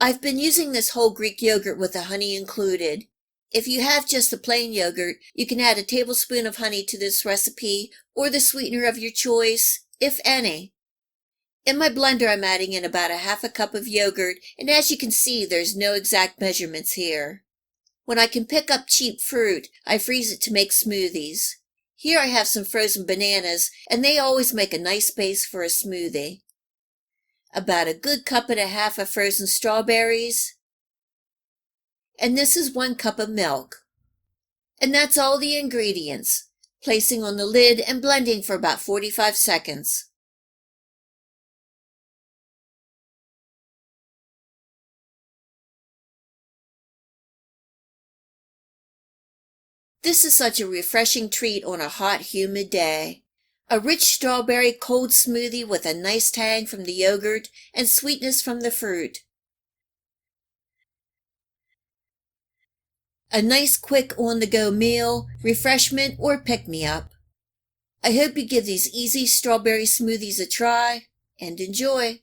I've been using this whole Greek yogurt with the honey included. If you have just the plain yogurt, you can add a tablespoon of honey to this recipe or the sweetener of your choice, if any. In my blender, I'm adding in about a half a cup of yogurt, and as you can see, there's no exact measurements here. When I can pick up cheap fruit, I freeze it to make smoothies. Here I have some frozen bananas, and they always make a nice base for a smoothie. About a good cup and a half of frozen strawberries. And this is 1 cup of milk. And that's all the ingredients. Placing on the lid and blending for about 45 seconds. This is such a refreshing treat on a hot, humid day. A rich strawberry cold smoothie with a nice tang from the yogurt and sweetness from the fruit. A nice quick on-the-go meal, refreshment, or pick-me-up. I hope you give these easy strawberry smoothies a try and enjoy.